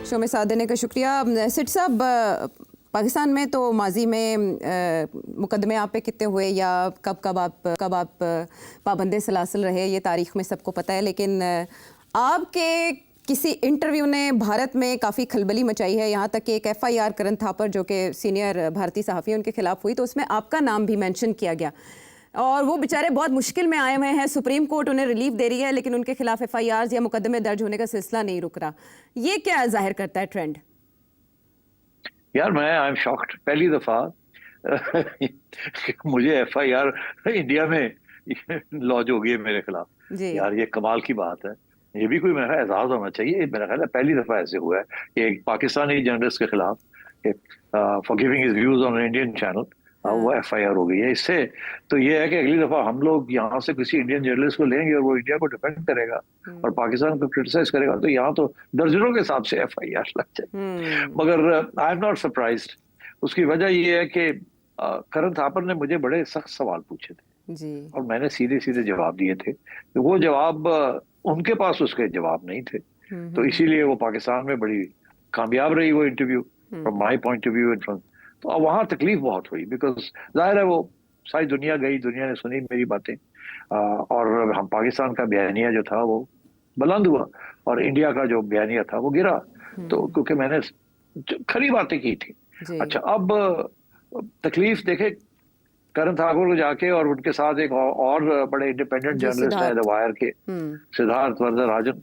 Show में साथ देने का शुक्रिया। सिट साहब, पाकिस्तान में तो माजी में मुकदमे आप पे कितने हुए या कब आप पाबंदे सलासल रहे, ये तारीख में सबको पता है, लेकिन आपके किसी इंटरव्यू ने भारत में काफ़ी खलबली मचाई है। यहाँ तक कि एक FIR करण थापर जो कि सीनियर भारतीय सहाफ़ी हैं उनके खिलाफ हुई, तो उसमें आपका नाम भी मेंशन किया गया और वो बेचारे बहुत मुश्किल में आए हुए हैं। सुप्रीम कोर्ट उन्हें रिलीफ दे रही है लेकिन उनके खिलाफ FIRs या मुकदमे दर्ज होने का सिलसिला नहीं रुक रहा। ये क्या जाहिर करता है ट्रेंड? यार मैं आई एम शॉक्ड पहली दफा मुझे FIR इंडिया में लॉन्च हो गई है मेरे खिलाफ। यार ये कमाल की बात है, ये भी कोई मेरा एजाज होना चाहिए। मेरा ख्याल है पहली दफा ऐसे हुआ है कि एक पाकिस्तानी जर्नलिस्ट के खिलाफ for giving his views on Indian channel वो FIR हो गई है। इससे तो ये है कि अगली दफा हम लोग यहाँ से किसी इंडियन जर्नलिस्ट को लेंगे और वो इंडिया को डिफेंड करेगा और पाकिस्तान को क्रिटिसाइज करेगा तो यहाँ तो दर्जनों के हिसाब से FIR लग जाए। मगर आई एम नॉट सरप्राइज्ड। उसकी वजह ये है कि करण थापर ने मुझे बड़े सख्त सवाल पूछे थे जी। और मैंने सीधे सीधे जवाब दिए थे। तो वो जवाब उनके पास उसके जवाब नहीं थे, तो इसीलिए वो पाकिस्तान में बड़ी कामयाब रही वो interview from my point of view and from. तो अब वहां तकलीफ बहुत हुई बिकॉज जाहिर है वो सारी दुनिया गई, दुनिया ने सुनी मेरी बातें और हम पाकिस्तान का बयानिया जो था वो बुलंद हुआ और इंडिया का जो बयानिया था वो गिरा। तो क्योंकि मैंने खरी बातें की थी। अच्छा, अब तकलीफ देखे करण ठाकुर को जाके और उनके साथ एक और बड़े इंडिपेंडेंट जर्नलिस्ट है द वायर के सिद्धार्थ वरदराजन,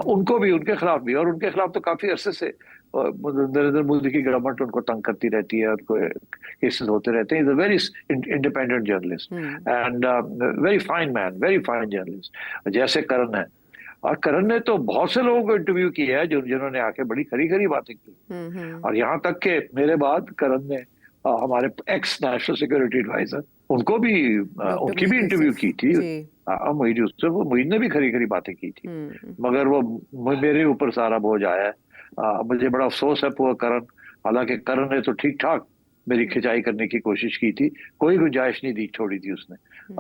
उनको भी उनके खिलाफ भी, और उनके खिलाफ तो काफी अरसे से नरेंद्र मोदी की गवर्नमेंट उनको तंग करती रहती है, उनको केसेस होते रहते हैं। Is a very independent journalist and very fine man, very fine journalist जैसे करण है। और करण ने तो बहुत से लोगों को इंटरव्यू किया है जिन्होंने आके बड़ी खरी खरी बातें की और यहाँ तक के मेरे बाद करण ने हमारे एक्स नेशनल सिक्योरिटी एडवाइजर उनको भी उनकी भी इंटरव्यू की थी। मोईद ने भी खरी खरी बातें की थी, मगर वो मेरे ऊपर सारा बोझ आया है। मुझे बड़ा अफसोस है पूरा करण, हालांकि करण ने तो ठीक ठाक मेरी खिंचाई करने की कोशिश की थी, कोई गुंजाइश नहीं दी छोड़ी थी उसने,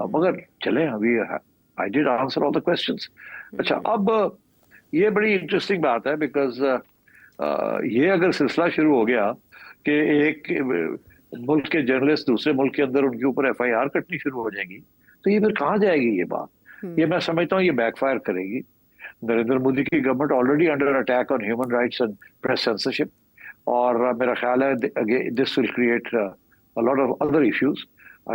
मगर चले अभी I did answer all the questions. अच्छा, अब ये बड़ी इंटरेस्टिंग बात है बिकॉज ये अगर सिलसिला शुरू हो गया कि एक मुल्क के जर्नलिस्ट दूसरे मुल्क के अंदर उनके ऊपर FIR कटनी शुरू हो जाएगी तो ये फिर कहाँ जाएगी ये बात। ये मैं समझता हूँ ये बैकफायर करेगी। नरेंद्र मोदी की government already under attack on human rights and press censorship और मेरा ख्याल है this will create a lot of other issues.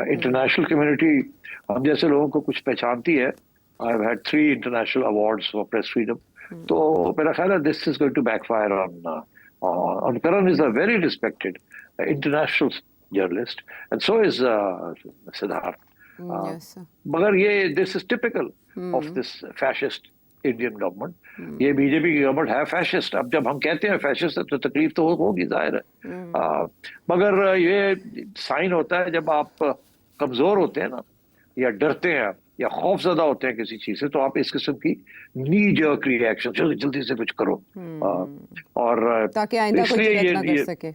International community हम जैसे लोगों को कुछ पहचानती है। I have had 3 international awards for press freedom, तो मेरा ख्याल है this is going to backfire on Karan is a very respected international journalist and so is Siddharth. Yes, मगर ये this is typical of this fascist Indian government. ये BJP की government है fascist. अब जब हम कहते हैं फैशिस्ट है तो तकलीफ तो होगी, जाहिर है, मगर ये साइन होता है जब आप कमजोर होते हैं ना या डरते हैं या खौफजदा होते हैं किसी चीज से तो आप इस किस्म की नी जर्क रिएक्शन जल्दी से कुछ करो और ताकि आइंदा कोई गलती ना कर सके।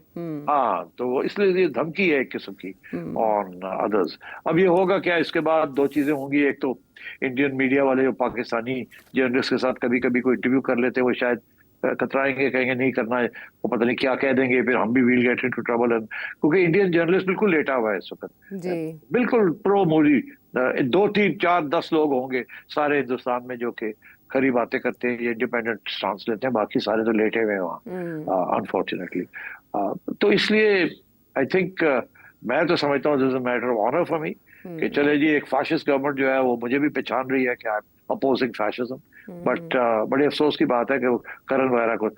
हाँ, तो इसलिए ये धमकी है एक किस्म की ऑन अदर्स। अब ये होगा क्या, इसके बाद 2 चीजें होंगी। एक तो इंडियन मीडिया वाले जो पाकिस्तानी जर्नलिस्ट के साथ कभी कभी कोई इंटरव्यू कर लेते हैं वो शायद कतराएंगे, कहेंगे नहीं करना है, वो पता नहीं क्या कह देंगे, फिर हम भी विल गेट इनटू ट्रबल। क्योंकि इंडियन जर्नलिस्ट बिल्कुल लेटा हुआ है इस वक्त, बिल्कुल प्रो मोदी। 2, 3, 4, 10 लोग होंगे सारे हिंदुस्तान में जो कि खरी बातें करते हैं, ये इंडिपेंडेंट स्टांस लेते हैं, बाकी सारे तो लेटे हुए हैं वहाँ अनफॉर्चुनेटली। तो इसलिए आई थिंक मैं तो समझता हूँ this is a matter of honour for me कि चले जी एक फाशिस्ट गवर्नमेंट जो है वो मुझे भी पहचान रही है कि I am opposing fascism. But बड़े अफसोस की बात है कि वो करण वगैरह को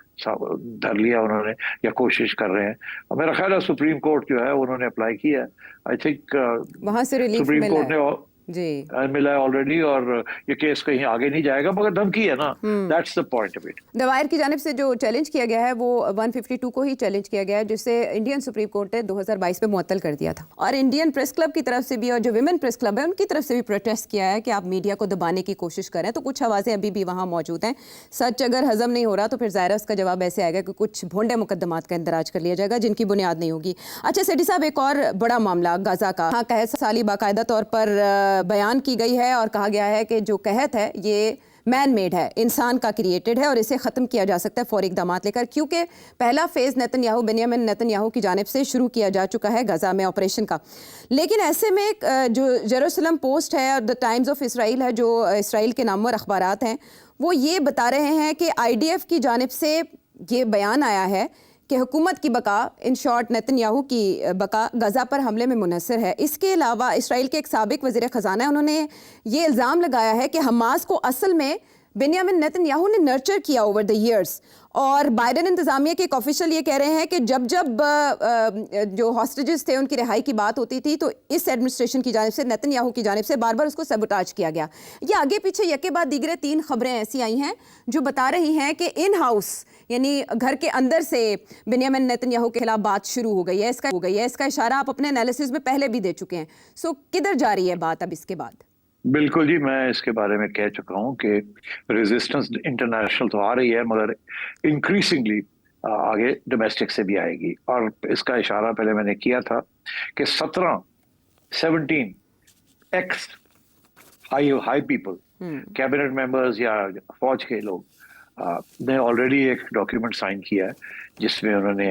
धर लिया उन्होंने या कोशिश कर रहे हैं। मेरा ख्याल है सुप्रीम कोर्ट जो है उन्होंने अप्लाई किया है। आई थिंक वहां से रिलीफ सुप्रीम कोर्ट ने जी मिला है ऑलरेडी और ये केस कहीं आगे नहीं जाएगा, मगर धमकी है ना, that's the point of it. The wire की जानिब से जो चैलेंज किया गया है वो 152 को ही चैलेंज किया गया है, जिसे इंडियन सुप्रीम कोर्ट ने 2022 में मुअत्तल कर दिया था। और इंडियन प्रेस क्लब की तरफ से भी और जो विमेन प्रेस क्लब है उनकी तरफ से भी प्रोटेस्ट किया है कि आप मीडिया को दबाने की कोशिश करें। तो कुछ आवाज़ें अभी भी वहाँ मौजूद हैं। सच अगर हजम नहीं हो रहा तो फिर ज़ाहिर है उसका जवाब ऐसे आएगा कि कुछ भोंडे मुकदमात का इंदराज कर लिया जाएगा जिनकी बुनियाद नहीं होगी। अच्छा सेठी साहब, एक और बड़ा मामला गाजा का। हाँ, साली बाकायदा तौर पर बयान की गई है और कहा गया है कि जो कहत है ये मैन मेड है, इंसान का क्रिएटेड है और इसे ख़त्म किया जा सकता है फौरी इक़दाम लेकर, क्योंकि पहला फेज़ नेतन्याहू बेंयामिन नेतन्याहू की जानिब से शुरू किया जा चुका है गज़ा में ऑपरेशन का। लेकिन ऐसे में जो जेरूसलम पोस्ट है और द टाइम्स ऑफ इसराइल है, जो इसराइल के नामवर अखबारात हैं, वो ये बता रहे हैं कि IDF की जानिब से ये बयान आया है कि हुकूमत की बका, इन शॉर्ट नेतन्याहू की बका, गज़ा पर हमले में मुनहसर है। इसके अलावा इसराइल के एक साबिक वज़ीर ख़ज़ाना है, उन्होंने ये इल्ज़ाम लगाया है कि हमास को असल में बेंयामिन नेतन्याहू ने नर्चर किया ओवर द ईयर्स। और बाइडेन इंतज़ामिया के एक ऑफिशियल ये कह रहे हैं कि जब जो हॉस्टेजेस थे उनकी रिहाई की बात होती थी तो इस एडमिनिस्ट्रेशन की जानिब से, नेतन्याहू की जानिब से बार बार उसको सबोटाज किया गया। ये आगे पीछे यके बाद दीगरे 3 खबरें ऐसी आई हैं जो बता रही हैं कि इन हाउस यानी घर के अंदर से बेंयामिन नेतन्याहू के खिलाफ बात शुरू हो गई है। इसका इशारा आप अपने एनालिसिस में पहले भी दे चुके हैं। सो किधर जा रही है बात अब इसके बाद? बिल्कुल जी, मैं इसके बारे में कह चुका हूं कि रेजिस्टेंस इंटरनेशनल तो आ रही है, मगर इंक्रीजिंगली आगे डोमेस्टिक से भी आएगी। और इसका इशारा पहले मैंने किया था कि 17 x high people, cabinet members या फौज के लोग ने ऑलरेडी एक डॉक्यूमेंट साइन किया है जिसमें उन्होंने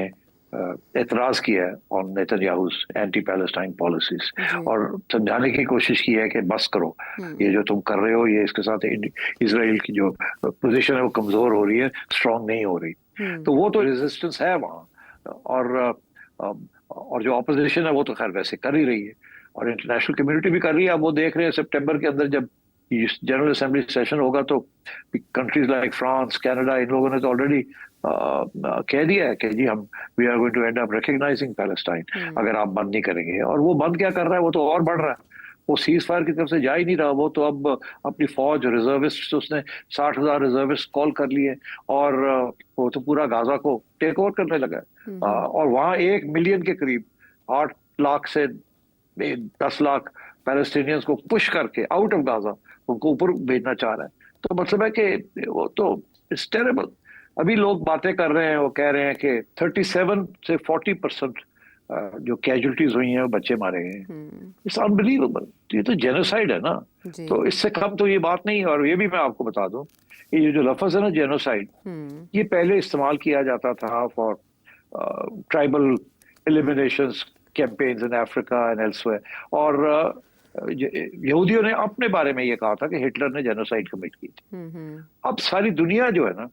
एतराज किया है ऑन नेतन्याहू's एंटी पैलेस्टाइन पॉलिसीज और समझाने की कोशिश की है कि बस करो, ये जो तुम कर रहे हो, ये इसके साथ इजराइल की जो पोजीशन है वो कमजोर हो रही है, स्ट्रांग नहीं हो रही। तो वो तो रेजिस्टेंस है वहाँ, और जो ऑपोजिशन है वो तो खैर वैसे कर ही रही है और इंटरनेशनल कम्युनिटी भी कर रही है। अब वो देख रहे हैं सितंबर के अंदर जब जनरल असेंबली सेशन होगा तो कंट्रीज लाइक फ्रांस, कनाडा, इन लोगों ने तो ऑलरेडी कह दिया है कि जी हम we are going to end up recognising Palestine अगर आप बंद नहीं करेंगे। और वो बंद क्या कर रहा है, वो तो और बढ़ रहा है, वो सीज फायर की तरफ से जा ही नहीं रहा। वो तो अब अपनी फौज, रिजर्विस्ट, उसने 60,000 रिजर्विस्ट कॉल कर लिए और वो तो पूरा गाजा को टेक ओवर करने लगा है। और वहाँ 1 मिलियन के करीब 8 लाख से 10 लाख पैलेस्टीनियंस को पुश करके आउट ऑफ गाजा उनको ऊपर भेजना चाह रहा है। तो मतलब है कि वो तो इट्स टेरेबल। अभी लोग बातें कर रहे हैं, वो कह रहे हैं कि 37 से 40% जो कैजुअलिटीज हुई हैं वो बच्चे मारे गए हैं। It's unbelievable. ये तो जेनोसाइड है ना, तो इससे कम तो ये बात नहीं है। और ये भी मैं आपको बता दूं, ये जो लफ्ज है ना जेनोसाइड, ये पहले इस्तेमाल किया जाता था for tribal eliminations campaigns in Africa and elsewhere. और यहूदियों ने अपने बारे में ये कहा था कि हिटलर ने जेनोसाइड कमिट की थी। अब सारी दुनिया जो है ना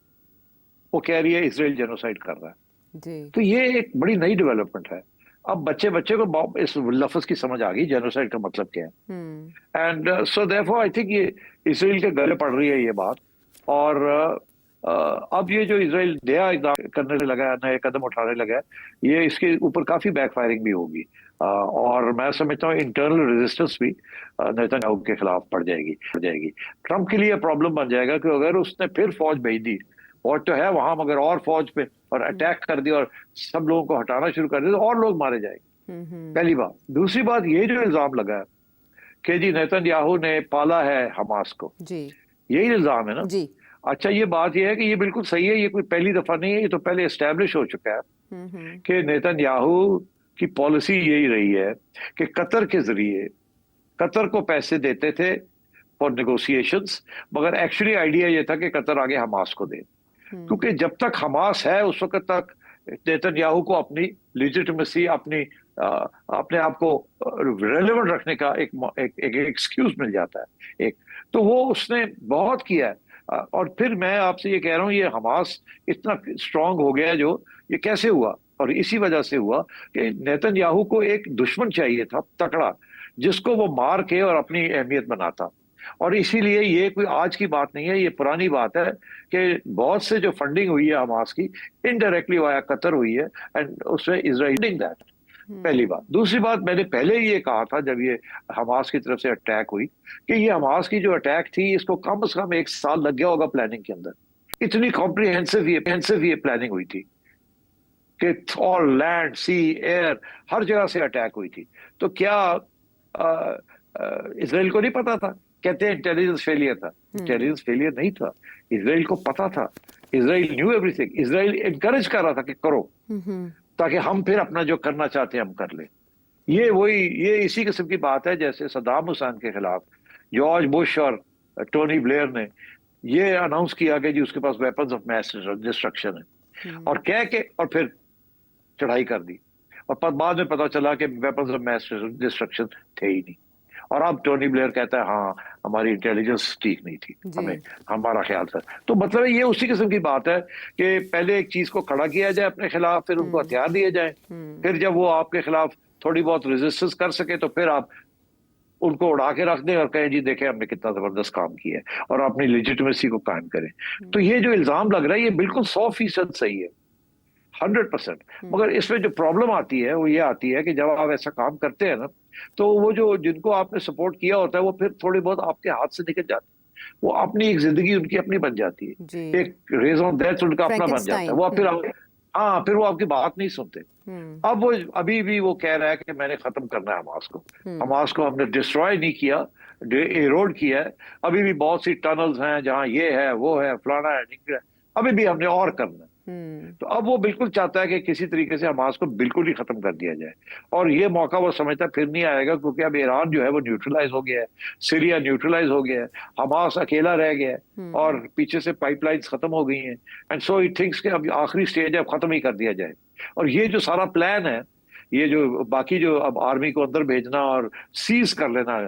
वो कह रही है इसराइल जेनोसाइड कर रहा है। तो ये एक बड़ी नई डेवलपमेंट है। अब बच्चे को इस लफ्ज की समझ आ गई जेनोसाइड का मतलब क्या है। And so therefore I think ये इसराइल के गले पड़ रही है ये बात। और अब ये जो इसराइल नया इक़दाम करने लगा है, नए कदम उठाने लगा है, ये इसके ऊपर काफी बैकफायरिंग भी होगी। और मैं समझता हूँ इंटरनल रेजिस्टेंस भी नेतन्याहू के खिलाफ पड़ जाएगी। ट्रंप के लिए प्रॉब्लम बन जाएगा कि अगर उसने फिर फौज भेज दी, फौज तो है वहां मगर और फौज पे और अटैक कर दिया और सब लोगों को हटाना शुरू कर दिया तो और लोग मारे जाएंगे, पहली बात। दूसरी बात, ये जो इल्जाम लगा है कि जी नेतन्याहू ने पाला है हमास को, यही इल्जाम है ना जी। अच्छा, ये बात ये है कि ये बिल्कुल सही है, ये कोई पहली दफा नहीं है, ये तो पहले एस्टैब्लिश हो चुका है कि नेतन्याहू की पॉलिसी यही रही है कि कतर के जरिए कतर को पैसे देते थे फॉर नेगोशिएशंस, मगर एक्चुअली आइडिया ये था कि कतर आगे हमास को दे, क्योंकि जब तक हमास है उस वक्त तक नेतन्याहू को अपनी लेजिटिमेसी, अपने आप को रेलेवेंट रखने का एक एक्सक्यूज मिल जाता है एक। तो वो उसने बहुत किया है। और फिर मैं आपसे ये कह रहा हूँ, ये हमास इतना स्ट्रांग हो गया है, जो ये कैसे हुआ, और इसी वजह से हुआ कि नेतन्याहू को एक दुश्मन चाहिए था तकड़ा, जिसको वो मार के और अपनी अहमियत बनाता। और इसीलिए ये कोई आज की बात नहीं है, ये पुरानी बात है कि बहुत से जो फंडिंग हुई है हमास की इनडायरेक्टली वाया कतर हुई है, एंड उसमें इजराइल दैट, पहली बात। दूसरी बात, मैंने पहले ये कहा था जब ये हमास की तरफ से अटैक हुई कि ये हमास की जो अटैक थी इसको कम से कम 1 साल लग गया होगा प्लानिंग के अंदर। इतनी कॉम्प्रिहेंसिव ये प्लानिंग हुई थी कि ऑल लैंड, सी, एयर, हर जगह से अटैक हुई थी। तो क्या इजराइल को नहीं पता था? कहते हैं इंटेलिजेंस फेलियर था। इंटेलिजेंस फेलियर नहीं था, इजराइल को पता था। Israel new everything. Israel encourage कर रहा था कि करो, ताकि हम फिर अपना जो करना चाहते हैं हम कर ले। ये इसी किस्म की बात है जैसे सद्दाम हुसैन के खिलाफ जॉर्ज बुश और टोनी ब्लेयर ने ये अनाउंस किया कि जी उसके पास वेपन्स ऑफ मैस डिस्ट्रक्शन है, और कह के और फिर चढ़ाई कर दी, और बाद में पता चला कि वेपन्स ऑफ मैस डिस्ट्रक्शन थे ही नहीं। और अब टोनी ब्लेयर कहता है हाँ हमारी इंटेलिजेंस ठीक नहीं थी, हमें हमारा ख्याल था। तो मतलब ये उसी किस्म की बात है कि पहले एक चीज को खड़ा किया जाए अपने खिलाफ, फिर उनको हथियार दिए जाए, फिर जब वो आपके खिलाफ थोड़ी बहुत रेजिस्टेंस कर सके तो फिर आप उनको उड़ा के रख दें और कहें जी देखें हमने कितना जबरदस्त काम किया है, और अपनी लेजिटिमेसी को कायम करें। तो ये जो इल्जाम लग रहा है ये बिल्कुल 100% सही है, 100%। मगर इसमें जो प्रॉब्लम आती है वो ये आती है कि जब आप ऐसा काम करते हैं ना, तो वो जो जिनको आपने सपोर्ट किया होता है वो फिर थोड़ी बहुत आपके हाथ से निकल जाती है, वो अपनी एक जिंदगी उनकी अपनी बन जाती है, एक रेज ऑन डेथ उनका अपना बन जाता है, वो फिर हाँ फिर वो आपकी बात नहीं सुनते। अब वो अभी भी वो कह रहा है कि मैंने खत्म करना है हमास को, हमास को हमने डिस्ट्रॉय नहीं किया, एरोड किया है, अभी भी बहुत सी टनल्स हैं जहां ये है वो है फलाना है निकला, अभी भी हमने और करना है। तो अब वो बिल्कुल चाहता है कि किसी तरीके से हमास को बिल्कुल ही खत्म कर दिया जाए, और ये मौका वो समझता फिर नहीं आएगा, क्योंकि अब ईरान जो है वो न्यूट्रलाइज हो गया है, सीरिया न्यूट्रलाइज हो गया है, हमास अकेला रह गया है, और पीछे से पाइपलाइंस खत्म हो गई हैं, एंड सो ही थिंक्स कि अब आखिरी स्टेज है, अब खत्म ही कर दिया जाए। और ये जो सारा प्लान है, ये जो बाकी जो अब आर्मी को अंदर भेजना और सीज कर लेना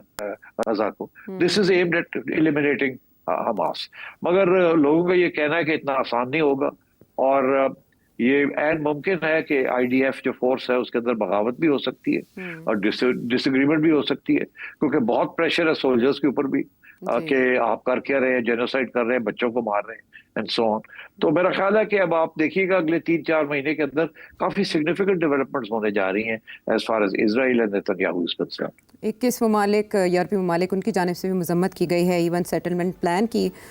गजा को, this is aimed at eliminating Hamas. मगर लोगों का ये कहना है कि इतना आसान नहीं होगा, और ये एन मुमकिन है कि आईडीएफ जो फोर्स है उसके अंदर बगावत भी हो सकती है और डिसएग्रीमेंट भी हो सकती है, क्योंकि बहुत प्रेशर है सोल्जर्स के ऊपर भी कि आप कर क्या रहे हैं, जेनोसाइड कर रहे हैं, बच्चों को मार रहे हैं एंड सो ऑन। तो मेरा ख्याल है कि अब आप देखिएगा अगले 3-4 महीने के अंदर काफी सिग्निफिकेंट डेवलपमेंट्स होने जा रही हैं as far as Israel and Netanyahu is concerned. 21 ममालिक यूरोपीय ममालिक उनकी जानिब से भी मजम्मत की गई है इवन सेटलमेंट प्लान की।